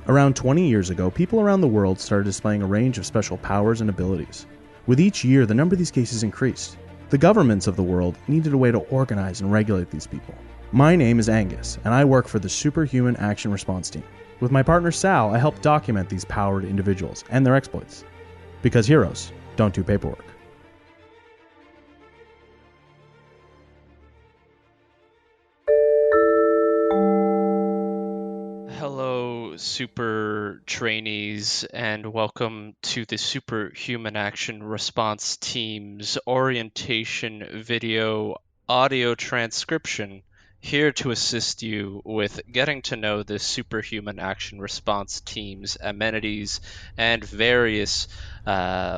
Around 20 years ago, people around the world started displaying a range of special powers and abilities. With each year, the number of these cases increased. The governments of the world needed a way to organize and regulate these people. My name is Angus, and I work for the Superhuman Action Response Team. With my partner Sal, I help document these powered individuals and their exploits. Because heroes don't do paperwork. Hello, super trainees, and welcome to the Superhuman Action Response Team's orientation video audio transcription, here to assist you with getting to know the Superhuman Action Response Team's amenities and various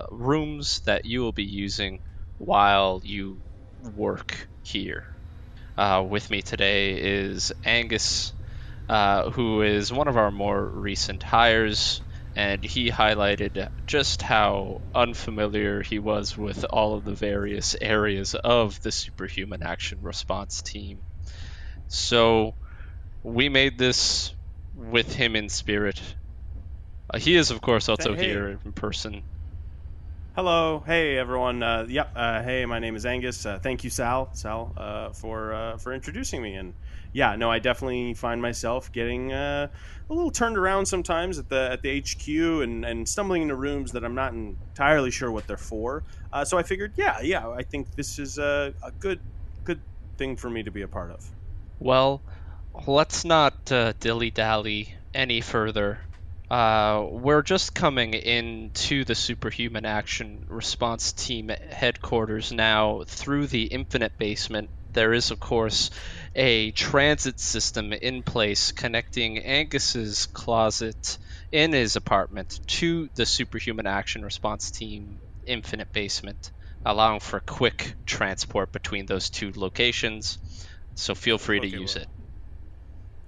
rooms that you will be using while you work here. With me today is Angus, who is one of our more recent hires, and he highlighted just how unfamiliar he was with all of the various areas of the Superhuman Action Response Team. So we made this with him in spirit. He is, of course, also here in person. Hello, hey everyone. Hey, my name is Angus. Thank you, Sal, for introducing me. And yeah, no, I definitely find myself getting a little turned around sometimes at the HQ and stumbling into rooms that I'm not entirely sure what they're for. So I figured, I think this is a good thing for me to be a part of. Well, let's not dilly-dally any further. We're just coming into the Superhuman Action Response Team headquarters now through the Infinite Basement. There is, of course, a transit system in place connecting Angus's closet in his apartment to the Superhuman Action Response Team Infinite Basement, allowing for quick transport between those two locations. So feel free to use it.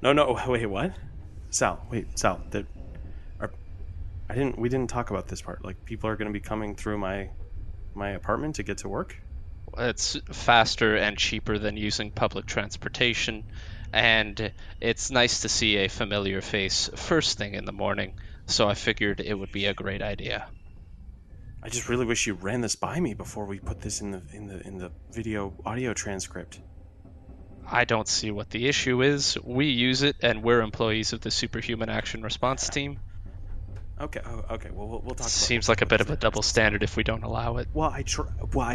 No, wait, what? Sal, we didn't talk about this part. Like, people are going to be coming through my apartment to get to work? It's faster and cheaper than using public transportation, and it's nice to see a familiar face first thing in the morning, so I figured it would be a great idea. I just really wish you ran this by me before we put this in the video audio transcript. I don't see what the issue is. We use it, and we're employees of the Superhuman Action Response Team. Okay. Well, we'll talk. Seems like a bit of a double standard if we don't allow it. Well, I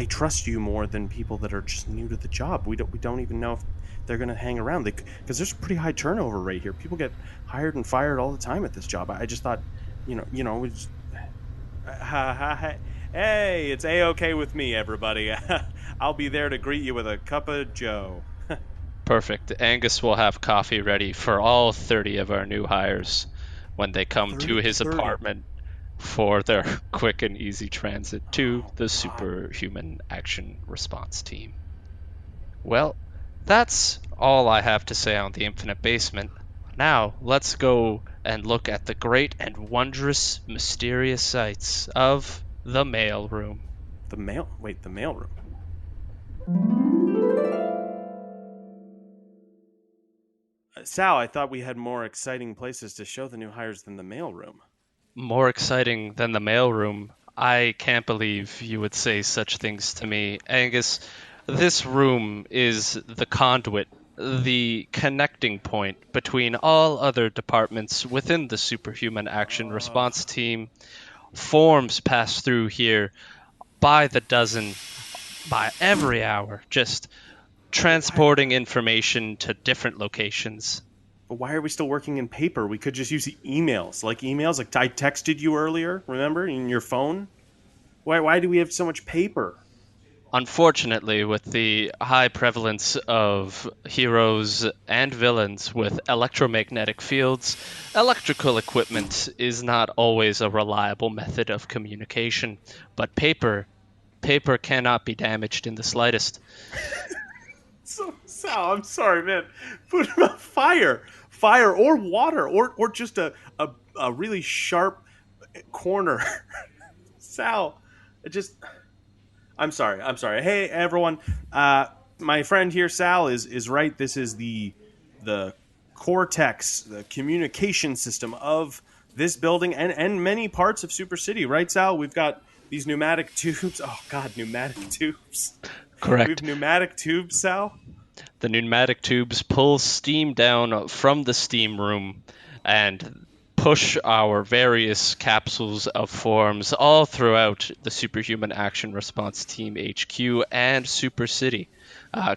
trust you more than people that are just new to the job. We don't even know if they're going to hang around, because there's a pretty high turnover rate here. People get hired and fired all the time at this job. I just thought, hey, it's A-okay with me, everybody. I'll be there to greet you with a cup of joe. Perfect. Angus will have coffee ready for all 30 of our new hires when they come to his apartment for their quick and easy transit to the Superhuman Action Response Team. Well, that's all I have to say on the Infinite Basement. Now, let's go and look at the great and wondrous, mysterious sights of the mail room. The mail room? Sal, I thought we had more exciting places to show the new hires than the mailroom. More exciting than the mailroom? I can't believe you would say such things to me. Angus, this room is the conduit, the connecting point between all other departments within the Superhuman Action Response Team. Forms pass through here by the dozen, by every hour, just transporting information to different locations. But why are we still working in paper? We could just use emails. Like I texted you earlier, remember, in your phone? Why do we have so much paper? Unfortunately, with the high prevalence of heroes and villains with electromagnetic fields, electrical equipment is not always a reliable method of communication. But paper cannot be damaged in the slightest. So, Sal, I'm sorry, man. Put fire or water or just a really sharp corner. Sal, I'm sorry. Hey, everyone. My friend here, Sal, is right. This is the cortex, the communication system of this building and many parts of Super City, right, Sal? We've got these pneumatic tubes. Oh God, pneumatic tubes. Correct. We have pneumatic tubes, Sal. The pneumatic tubes pull steam down from the steam room and push our various capsules of forms all throughout the Superhuman Action Response Team HQ and Super City,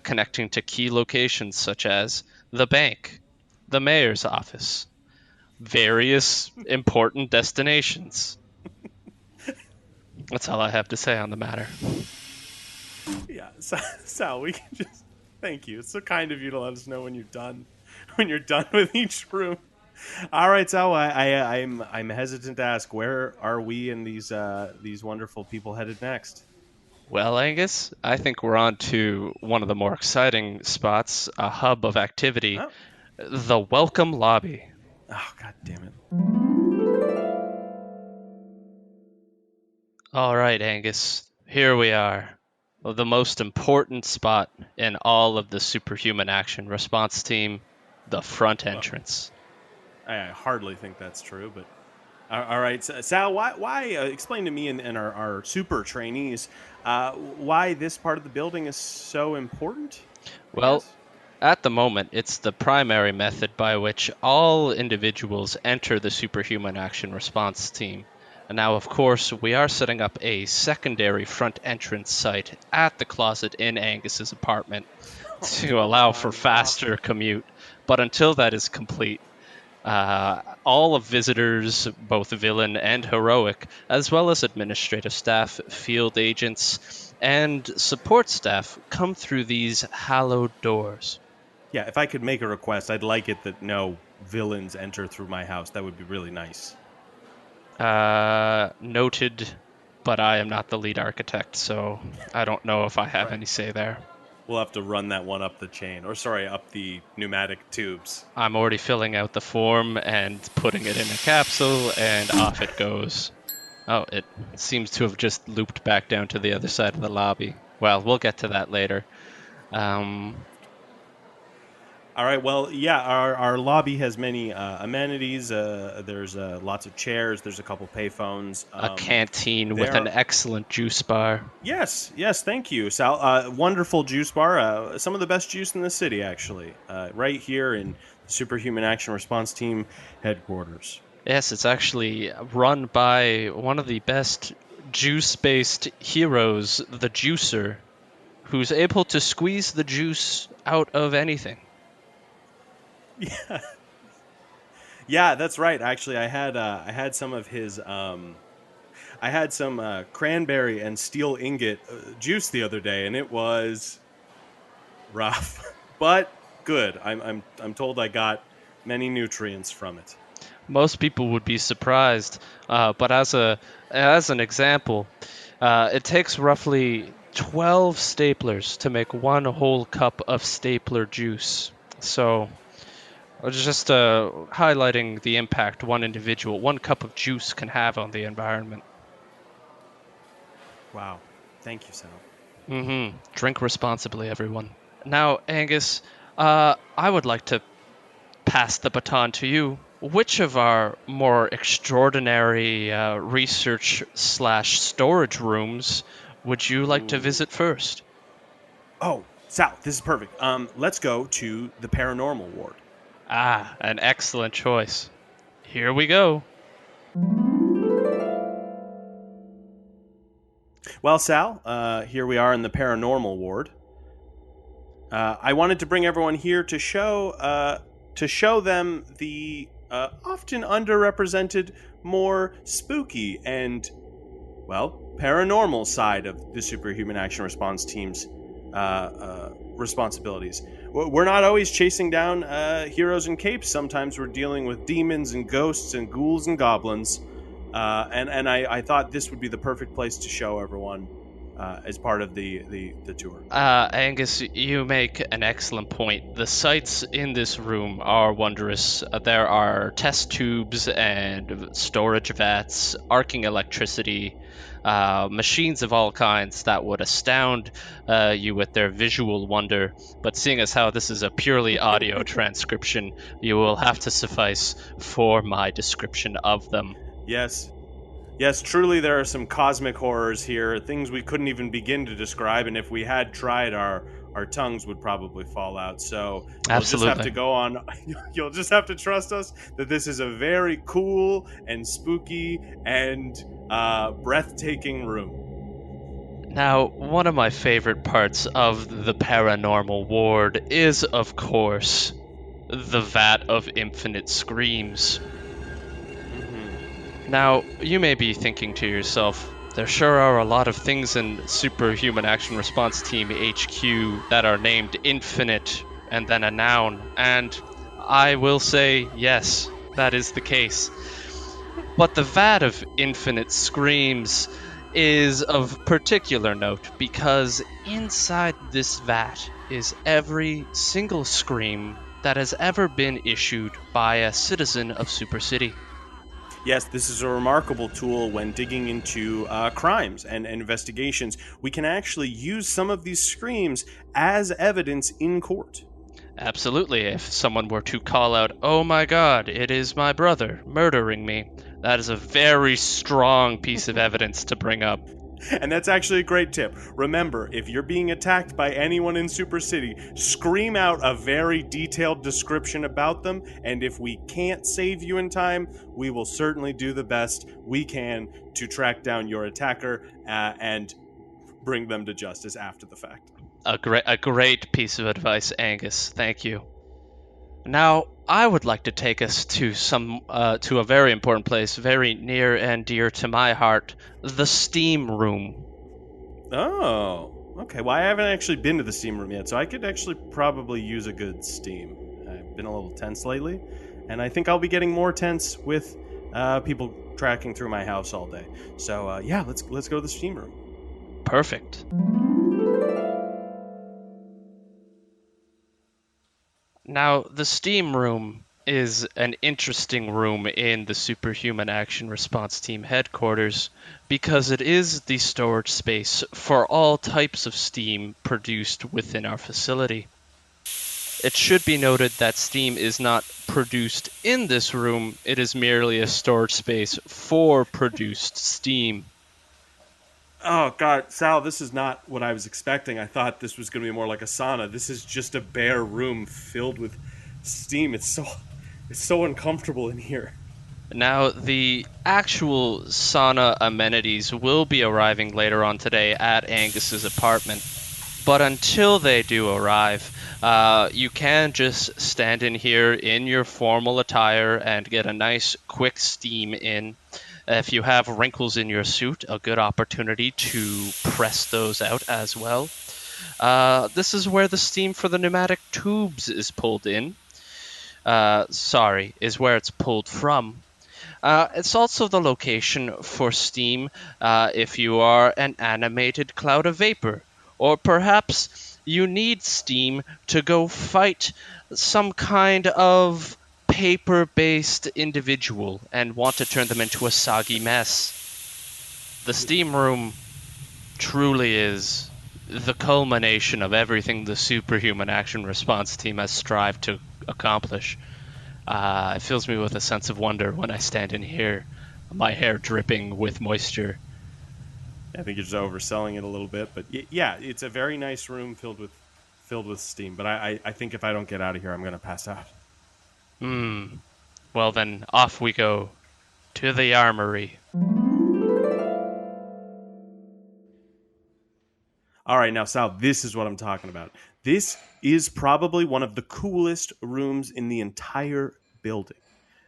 connecting to key locations such as the bank, the mayor's office, various important destinations. That's all I have to say on the matter. Yeah, Sal, we can just thank you. It's so kind of you to let us know when you're done with each room. All right, Sal, I'm hesitant to ask, where are we and these wonderful people headed next? Well, Angus, I think we're on to one of the more exciting spots, a hub of activity, the Welcome Lobby. Oh, God damn it. All right, Angus, here we are. The most important spot in all of the Superhuman Action Response Team, the front entrance. I hardly think that's true, but all right, Sal. Why explain to me and our super trainees why this part of the building is so important? Well, at the moment, it's the primary method by which all individuals enter the Superhuman Action Response Team. And now, of course, we are setting up a secondary front entrance site at the closet in Angus's apartment to allow for faster commute. But until that is complete, all of visitors, both villain and heroic, as well as administrative staff, field agents, and support staff, come through these hallowed doors. Yeah, if I could make a request, I'd like it that no villains enter through my house. That would be really nice. Noted, but I am not the lead architect, so I don't know if I have any say there. We'll have to run that one up the chain. Or, sorry, up the pneumatic tubes. I'm already filling out the form and putting it in a capsule, and off it goes. Oh, it seems to have just looped back down to the other side of the lobby. Well, we'll get to that later. All right, well, yeah, our lobby has many amenities. There's lots of chairs. There's a couple payphones. A canteen with an excellent juice bar. Yes, thank you, Sal. Wonderful juice bar. Some of the best juice in the city, actually. Right here in Superhuman Action Response Team headquarters. Yes, it's actually run by one of the best juice-based heroes, the Juicer, who's able to squeeze the juice out of anything. Yeah, that's right. Actually, I had some of his I had some cranberry and steel ingot juice the other day, and it was rough, but good. I'm told I got many nutrients from it. Most people would be surprised, but as an example, it takes roughly 12 staplers to make one whole cup of stapler juice. So, just highlighting the impact one cup of juice can have on the environment. Wow. Thank you, Sal. Mm-hmm. Drink responsibly, everyone. Now, Angus, I would like to pass the baton to you. Which of our more extraordinary research/storage rooms would you like to visit first? Oh, Sal, this is perfect. Let's go to the paranormal ward. Ah, an excellent choice. Here we go. Well, Sal, here we are in the paranormal ward. I wanted to bring everyone here to show them the often underrepresented, more spooky and, well, paranormal side of the Superhuman Action Response Team's responsibilities. We're not always chasing down heroes in capes. Sometimes we're dealing with demons and ghosts and ghouls and goblins. And I thought this would be the perfect place to show everyone as part of the tour. Angus, you make an excellent point. The sights in this room are wondrous. There are test tubes and storage vats, arcing electricity, machines of all kinds that would astound you with their visual wonder. But seeing as how this is a purely audio transcription, you will have to suffice for my description of them. Yes, truly there are some cosmic horrors here, things we couldn't even begin to describe, and if we had tried, our tongues would probably fall out. So you'll just have to go on. You'll just have to trust us that this is a very cool and spooky and breathtaking room. Now, one of my favorite parts of the paranormal ward is, of course, the vat of infinite screams. Now, you may be thinking to yourself, there sure are a lot of things in Superhuman Action Response Team HQ that are named Infinite and then a noun, and I will say, yes, that is the case. But the vat of infinite screams is of particular note because inside this vat is every single scream that has ever been issued by a citizen of Super City. Yes, this is a remarkable tool when digging into crimes and investigations. We can actually use some of these screams as evidence in court. Absolutely. If someone were to call out, "Oh my God, it is my brother murdering me," that is a very strong piece of evidence to bring up. And that's actually a great tip. Remember, if you're being attacked by anyone in Super City, scream out a very detailed description about them, and if we can't save you in time, we will certainly do the best we can to track down your attacker and bring them to justice after the fact. A great piece of advice, Angus. Thank you. Now, I would like to take us to to a very important place, very near and dear to my heart, the steam room. Oh, okay. Well, I haven't actually been to the steam room yet, so I could actually probably use a good steam. I've been a little tense lately, and I think I'll be getting more tense with people tracking through my house all day. So, yeah, let's go to the steam room. Perfect. Now, the steam room is an interesting room in the Superhuman Action Response Team headquarters because it is the storage space for all types of steam produced within our facility. It should be noted that steam is not produced in this room, it is merely a storage space for produced steam. Oh, God, Sal, this is not what I was expecting. I thought this was going to be more like a sauna. This is just a bare room filled with steam. It's so uncomfortable in here. Now, the actual sauna amenities will be arriving later on today at Angus's apartment. But until they do arrive, you can just stand in here in your formal attire and get a nice quick steam in. If you have wrinkles in your suit, a good opportunity to press those out as well. This is where the steam for the pneumatic tubes is pulled in. Is where it's pulled from. It's also the location for steam if you are an animated cloud of vapor, or perhaps you need steam to go fight some kind of paper-based individual and want to turn them into a soggy mess. The steam room truly is the culmination of everything the Superhuman Action Response Team has strived to accomplish. It fills me with a sense of wonder when I stand in here, my hair dripping with moisture. I think you're just overselling it a little bit, but yeah, it's a very nice room filled with steam. But I think if I don't get out of here, I'm going to pass out. Well then, off we go to the armory. All right, now, Sal, this is what I'm talking about. This is probably one of the coolest rooms in the entire building.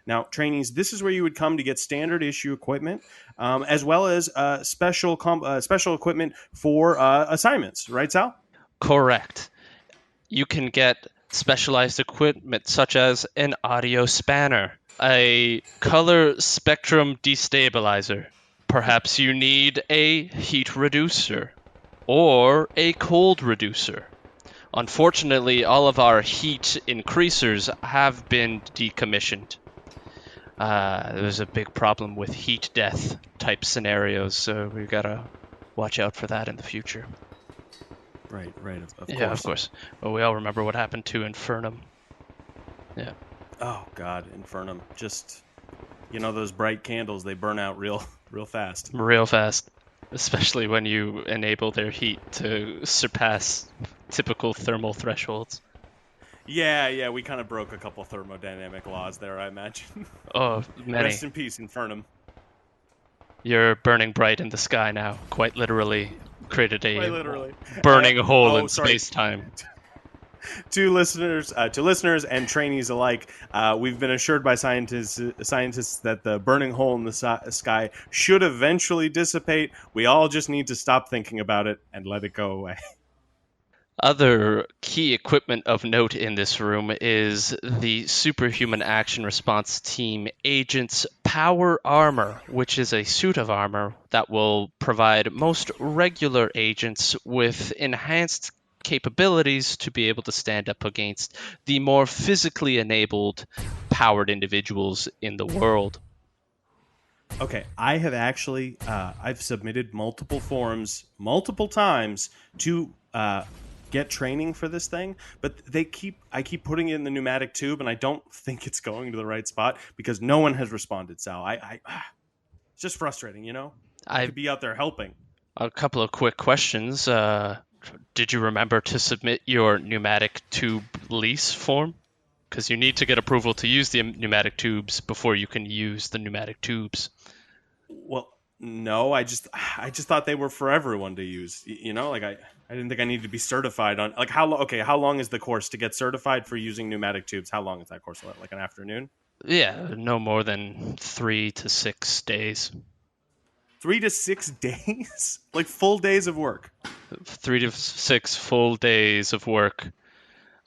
Now, trainees, this is where you would come to get standard issue equipment, as well as special equipment for assignments. Right, Sal? Correct. You can get specialized equipment such as an audio spanner, a color spectrum destabilizer. Perhaps you need a heat reducer. or a cold reducer. Unfortunately, all of our heat increasers have been decommissioned. There's a big problem with heat death type scenarios, so we've got to watch out for that in the future. Right, of Yeah, course. of course. Well, we all remember what happened to Infernum. Yeah. Oh, God, Infernum. Just, those bright candles, they burn out real fast. Real fast. Especially when you enable their heat to surpass typical thermal thresholds. Yeah, we kind of broke a couple thermodynamic laws there, I imagine. Oh, many. Rest in peace, Infernum. You're burning bright in the sky now. Quite literally created a Quite literally. burning hole in sorry. space-time. To listeners and trainees alike, we've been assured by scientists that the burning hole in the sky should eventually dissipate. We all just need to stop thinking about it and let it go away. Other key equipment of note in this room is the Superhuman Action Response Team Agent's Power Armor, which is a suit of armor that will provide most regular agents with enhanced capabilities to be able to stand up against the more physically enabled, powered individuals in the world. Okay, I have actually I've submitted multiple forms multiple times to get training for this thing, but I keep putting it in the pneumatic tube, and I don't think it's going to the right spot because no one has responded. Sal, it's just frustrating, I could be out there helping. A couple of quick questions. Did you remember to submit your pneumatic tube lease form? Because you need to get approval to use the pneumatic tubes before you can use the pneumatic tubes. Well, no, I just thought they were for everyone to use. I didn't think I needed to be certified on how long is the course to get certified for using pneumatic tubes? How long is that course? Like an afternoon? Yeah, no more than 3 to 6 days. 3 to 6 days? Like full days of work? 3 to 6 full days of work.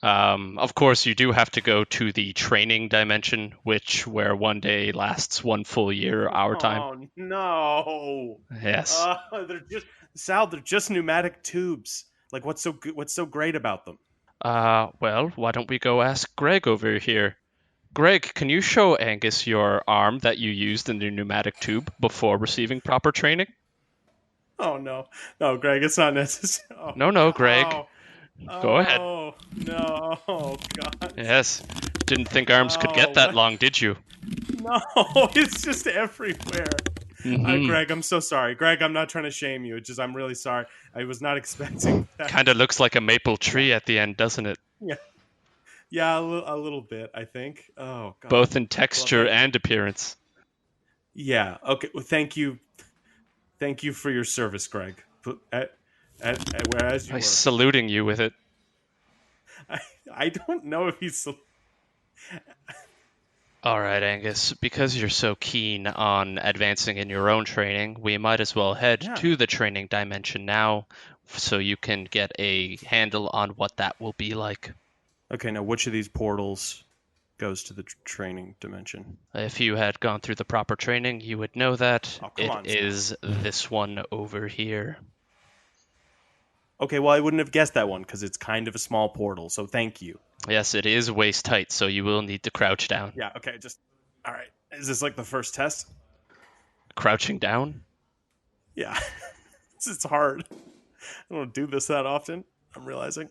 Of course, you do have to go to the training dimension, where 1 day lasts 1 full year, our time. Oh, no. Yes. They're just pneumatic tubes. Like, what's so great about them? Well, why don't we go ask Greg over here? Greg, can you show Angus your arm that you used in the pneumatic tube before receiving proper training? Oh, no. No, Greg, it's not necessary. Oh, no, Greg. Go ahead. Oh, no. Oh, God. Yes. Didn't think arms could get that long, did you? No, it's just everywhere. Mm-hmm. Greg, I'm so sorry. Greg, I'm not trying to shame you. It's just I'm really sorry. I was not expecting that. Kind of looks like a maple tree at the end, doesn't it? Yeah, a little bit, I think. Oh, God. Both in texture and appearance. Yeah. Okay. Well, thank you. Thank you for your service, Greg. Whereas you were. Saluting you with it. I don't know if he's. All right, Angus. Because you're so keen on advancing in your own training, we might as well head to the training dimension now, so you can get a handle on what that will be like. Okay. Now, which of these portals goes to the training dimension? If you had gone through the proper training, you would know that it is this one over here. Okay, well, I wouldn't have guessed that one because it's kind of a small portal, so thank you. Yes, it is waist tight, so you will need to crouch down. Yeah, okay, all right. Is this like the first test? Crouching down? Yeah. It's hard. I don't do this that often, I'm realizing.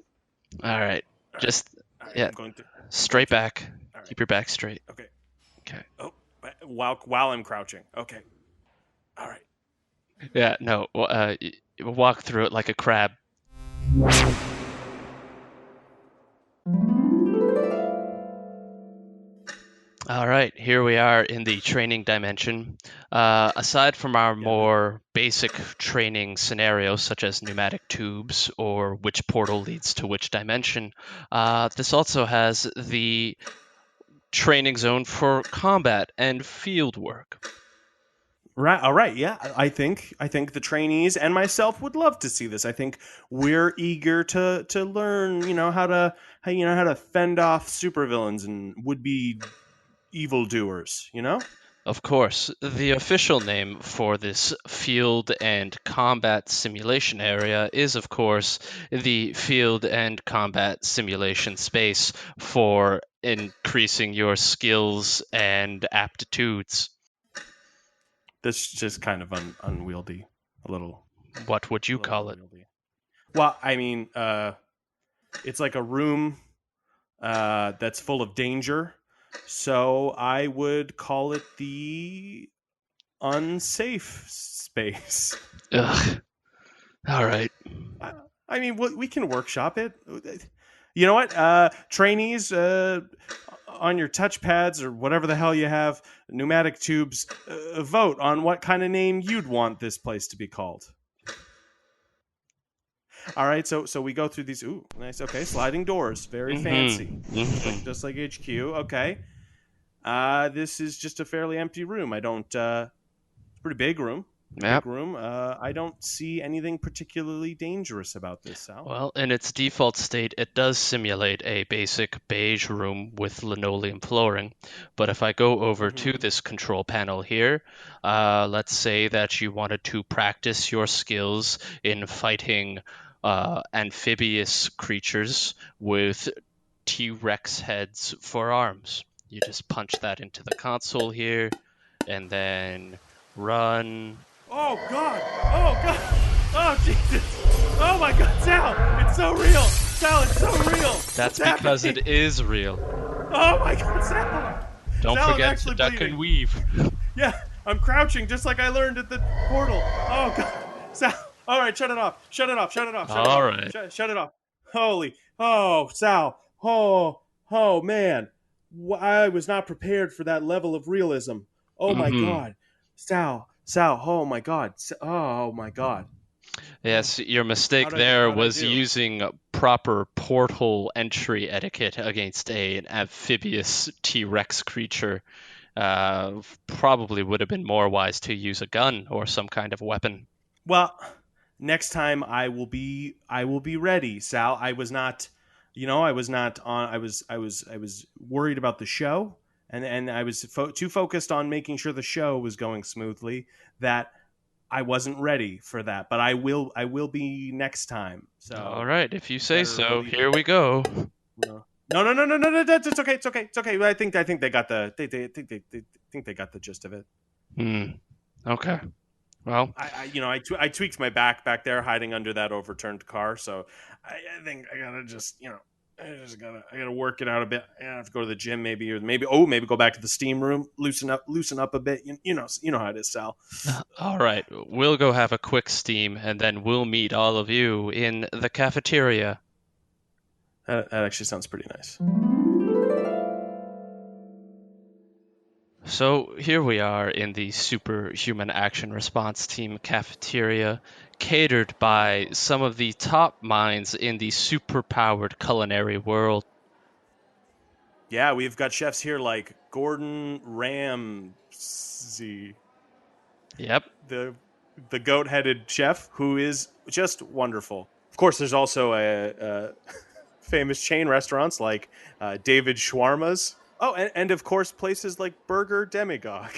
All right. Just, I'm going to... straight back. Right. Keep your back straight. Okay. Okay. Oh, while I'm crouching. Okay. All right. Yeah, no. Walk through it like a crab. All right, here we are in the training dimension. Aside from our more basic training scenarios, such as pneumatic tubes or which portal leads to which dimension, this also has the training zone for combat and field work. Right. All right. Yeah. I think the trainees and myself would love to see this. I think we're eager to learn, how to fend off supervillains and would-be evildoers, Of course, the official name for this field and combat simulation area is, of course, the Field and Combat Simulation Space for increasing your skills and aptitudes. That's just kind of unwieldy, a little. What would you call it? Unwieldy. Well, I mean, it's like a room that's full of danger. So I would call it the unsafe space. Ugh. All right. I mean, we can workshop it. You know what? Trainees on your touchpads or whatever the hell you have, pneumatic tubes, vote on what kind of name you'd want this place to be called. All right, so we go through these. Ooh, nice. Okay, sliding doors, very fancy, just like HQ. Okay, this is just a fairly empty room. I don't. It's a pretty big room. Yep. Big room. I don't see anything particularly dangerous about this, Sal. Well, in its default state, it does simulate a basic beige room with linoleum flooring. But if I go over to this control panel here, let's say that you wanted to practice your skills in fighting amphibious creatures with T-Rex heads for arms. You just punch that into the console here, and then run. Oh God! Oh God! Oh Jesus! Oh my God, Sal! It's so real! Sal, it's so real! That's because it is real. Oh my God, Sal! Don't Sal, forget to duck bleeding. and weave. Yeah, I'm crouching just like I learned at the portal. Oh God, Sal! All right, shut it off! Shut it off! Shut it off! Shut All it off. right. Shut it off! Holy! Oh, Sal! Oh man! I was not prepared for that level of realism. Oh my God, Sal! Oh my God! Oh my God! Yes, your mistake there was using proper portal entry etiquette against an amphibious T-Rex creature. Probably would have been more wise to use a gun or some kind of weapon. Well, next time I will be ready, Sal. I was not on. I was worried about the show, and I was too focused on making sure the show was going smoothly that I wasn't ready for that. But I will be next time. So all right, if you say so. Here we go. No. It's okay. It's okay. I think they got the they got the gist of it. Okay. Well, I tweaked my back there, hiding under that overturned car. So I think I gotta I gotta work it out a bit. I have to go to the gym, maybe go back to the steam room, loosen up a bit. You know how it is, Sal. All right, we'll go have a quick steam, and then we'll meet all of you in the cafeteria. That actually sounds pretty nice. So here we are in the Superhuman Action Response Team cafeteria, catered by some of the top minds in the superpowered culinary world. Yeah, we've got chefs here like Gordon Ramsay. Yep. The goat-headed chef who is just wonderful. Of course, there's also a famous chain restaurants like David Shawarma's. Oh, and of course, places like Burger Demigod.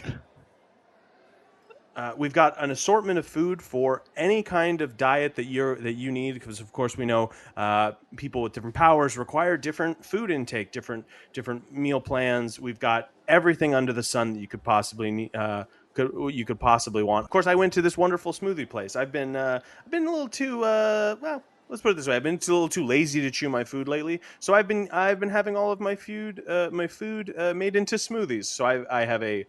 We've got an assortment of food for any kind of diet that you need, because of course we know people with different powers require different food intake, different meal plans. We've got everything under the sun that you could possibly need. You could possibly want. Of course, I went to this wonderful smoothie place. I've been a little too let's put it this way. I've been a little too lazy to chew my food lately, so I've been having all of my food made into smoothies. So I have a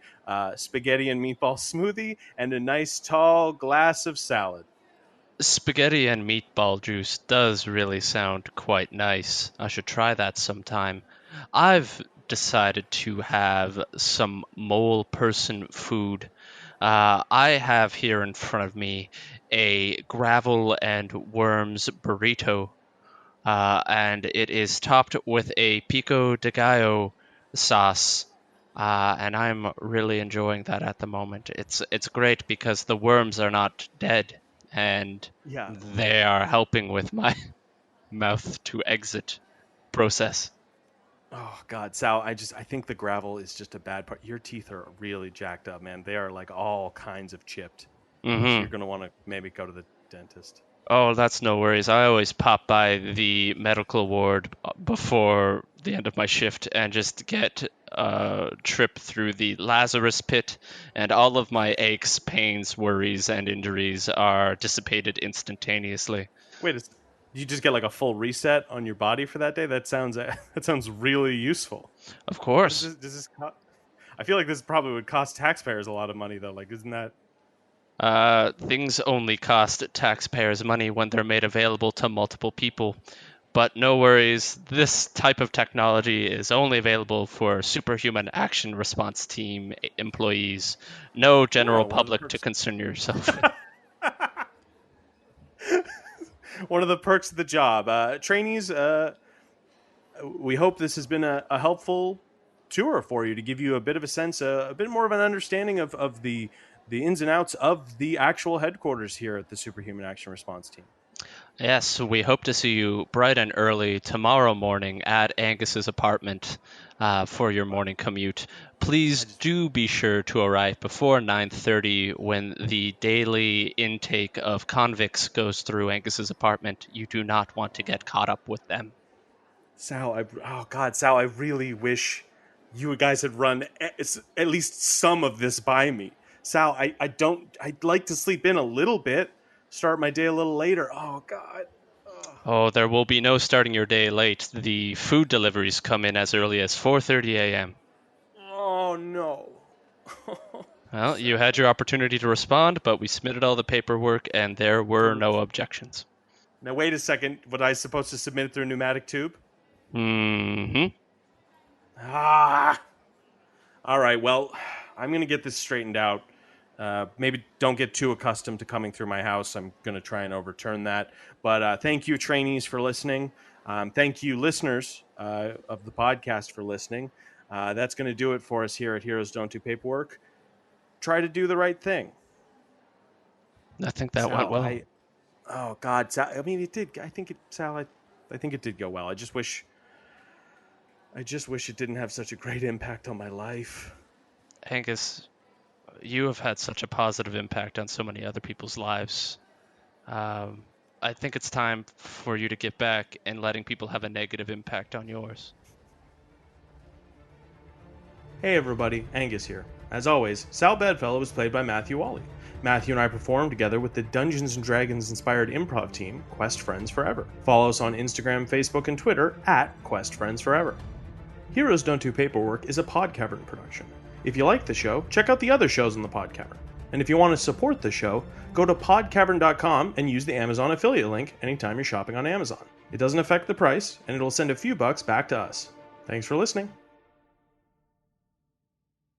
spaghetti and meatball smoothie and a nice tall glass of salad. Spaghetti and meatball juice does really sound quite nice. I should try that sometime. I've decided to have some mole person food. I have here in front of me a gravel and worms burrito, and it is topped with a pico de gallo sauce, and I'm really enjoying that at the moment. It's great because the worms are not dead, and they are helping with my mouth to exit process. Oh God, Sal, I think the gravel is just a bad part. Your teeth are really jacked up, man. They are like all kinds of chipped. So you're gonna want to maybe go to the dentist. Oh, that's no worries. I always pop by the medical ward before the end of my shift and just get a trip through the Lazarus pit, and all of my aches, pains, worries, and injuries are dissipated instantaneously. Wait, you just get like a full reset on your body for that day? That sounds really useful. Of course. Does this I feel like this probably would cost taxpayers a lot of money, though. Like, isn't that? Things only cost taxpayers money when they're made available to multiple people. But no worries, this type of technology is only available for Superhuman Action Response Team employees. No general public to concern yourself with. One of the perks of the job. Trainees, we hope this has been a helpful tour for you to give you a bit of a sense, a bit more of an understanding of the ins and outs of the actual headquarters here at the Superhuman Action Response Team. Yes, we hope to see you bright and early tomorrow morning at Angus's apartment for your morning commute. Please do be sure to arrive before 9:30 when the daily intake of convicts goes through Angus's apartment. You do not want to get caught up with them. Sal, Sal, I really wish you guys had run at least some of this by me. Sal, I'd like to sleep in a little bit, start my day a little later. Oh, God. Oh, there will be no starting your day late. The food deliveries come in as early as 4:30 a.m. Oh, no. Well, you had your opportunity to respond, but we submitted all the paperwork and there were no objections. Now, wait a second. Was I supposed to submit it through a pneumatic tube? Mm-hmm. All right, well, I'm going to get this straightened out. Maybe don't get too accustomed to coming through my house. I'm going to try and overturn that. But thank you, trainees, for listening. Thank you, listeners of the podcast, for listening. That's going to do it for us here at Heroes Don't Do Paperwork. Try to do the right thing. I think that went well. Oh, God. Sal, I mean, it did. I think it did go well. I just wish it didn't have such a great impact on my life. Angus, you have had such a positive impact on so many other people's lives. I think it's time for you to get back and letting people have a negative impact on yours. Hey everybody, Angus here. As always, Sal Bedfellow was played by Matthew Whalley. Matthew and I performed together with the Dungeons & Dragons inspired improv team, Quest Friends Forever. Follow us on Instagram, Facebook, and Twitter at Quest Friends Forever. Heroes Don't Do Paperwork is a Podcavern production. If you like the show, check out the other shows on the Podcavern. And if you want to support the show, go to podcavern.com and use the Amazon affiliate link anytime you're shopping on Amazon. It doesn't affect the price, and it'll send a few bucks back to us. Thanks for listening.